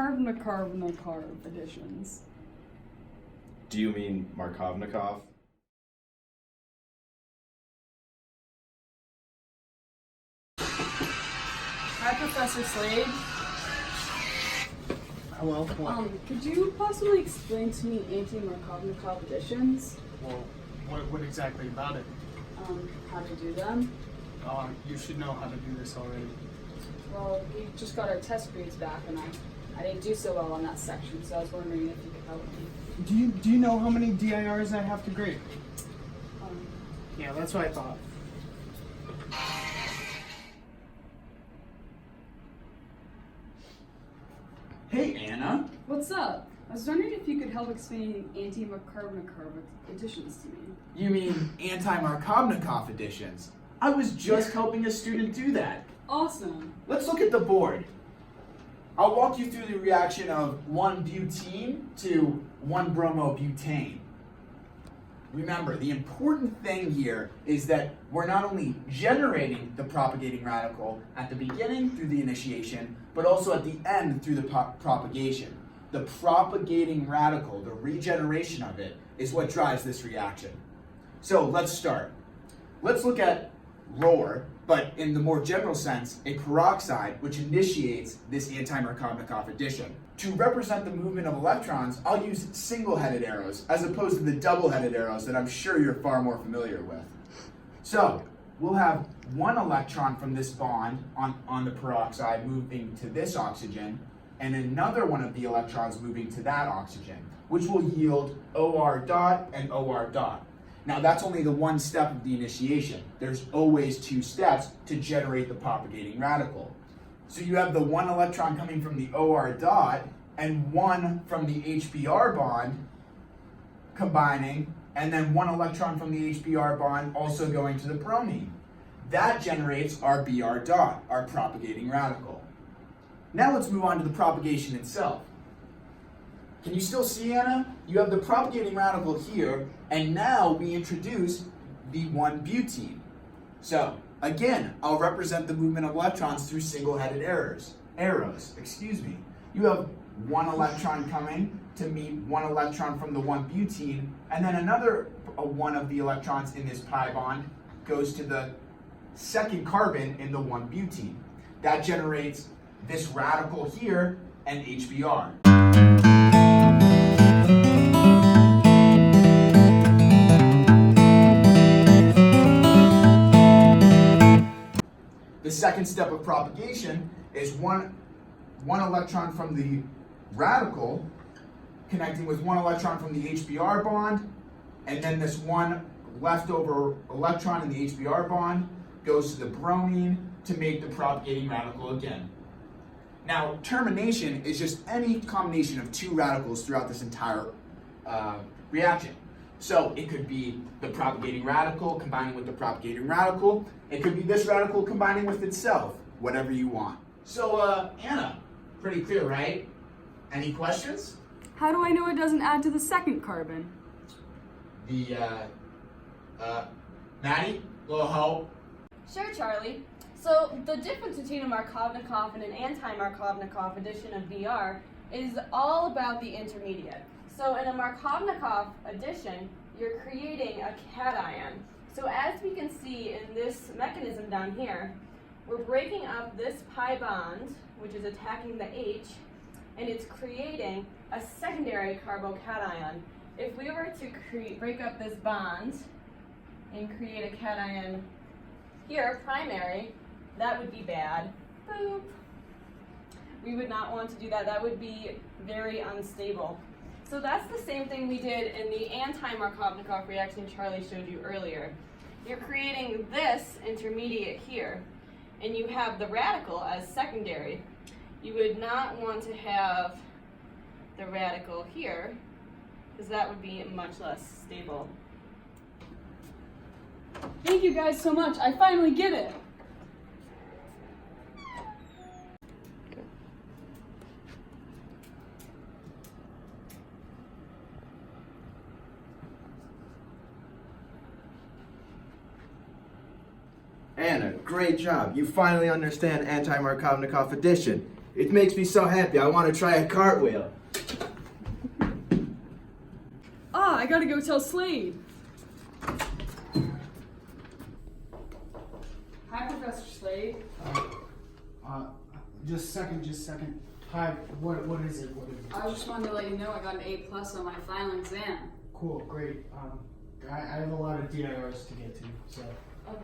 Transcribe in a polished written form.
carbon-to-carbon-to-carb additions. Do you mean Markovnikov? Hi, Professor Slade. Well, what? Could you possibly explain to me anti-Markovnikov additions? Well, what exactly about it? How to do them? You should know how to do this already. Well, we just got our test grades back, and I didn't do so well on that section, so I was wondering if you could help me. Do you know how many DIRs I have to grade? Yeah, that's what I thought. Hey, Anna. What's up? I was wondering if you could help explain anti-Markovnikov additions to me. You mean anti-Markovnikov additions? I was just helping a student do that. Awesome. Let's look at the board. I'll walk you through the reaction of 1-butene to 1-bromobutane. Remember, the important thing here is that we're not only generating the propagating radical at the beginning through the initiation, but also at the end through the propagation. The propagating radical, the regeneration of it, is what drives this reaction. So let's start. Let's look at ROR, but in the more general sense, a peroxide which initiates this anti-Markovnikov addition. To represent the movement of electrons, I'll use single-headed arrows as opposed to the double-headed arrows that I'm sure you're far more familiar with. So we'll have one electron from this bond on the peroxide moving to this oxygen, and another one of the electrons moving to that oxygen, which will yield OR dot and OR dot. Now that's only the one step of the initiation. There's always two steps to generate the propagating radical. So you have the one electron coming from the OR dot and one from the HBr bond combining, and then one electron from the HBr bond also going to the bromine. That generates our Br dot, our propagating radical. Now let's move on to the propagation itself. Can you still see, Anna? You have the propagating radical here, and now we introduce the 1-butene. So, again, I'll represent the movement of electrons through single-headed arrows. You have one electron coming to meet one electron from the 1-butene, and then another one of the electrons in this pi bond goes to the second carbon in the 1-butene. That generates this radical here and HBr. The second step of propagation is one electron from the radical connecting with one electron from the HBr bond, and then this one leftover electron in the HBr bond goes to the bromine to make the propagating radical again. Now, termination is just any combination of two radicals throughout this entire reaction. So it could be the propagating radical combining with the propagating radical. It could be this radical combining with itself, whatever you want. So, Anna, pretty clear, right? Any questions? How do I know it doesn't add to the second carbon? Maddie, little help? Sure, Charlie. So the difference between a Markovnikov and an anti-Markovnikov addition of Br is all about the intermediate. So in a Markovnikov addition, you're creating a cation. So as we can see in this mechanism down here, we're breaking up this pi bond, which is attacking the H, and it's creating a secondary carbocation. If we were to break up this bond and create a cation here, primary, that would be bad. Boop. We would not want to do that. That would be very unstable. So that's the same thing we did in the anti-Markovnikov reaction Charlie showed you earlier. You're creating this intermediate here, and you have the radical as secondary. You would not want to have the radical here, because that would be much less stable. Thank you guys so much. I finally get it. Anna, great job. You finally understand anti-Markovnikov addition. It makes me so happy. I want to try a cartwheel. Ah, I gotta go tell Slade. Hi, Professor Slade. Just a second. Hi, what is it? I just wanted to let you know I got an A+ on my final exam. Cool, great. I have a lot of DIRs to get to, so. Okay.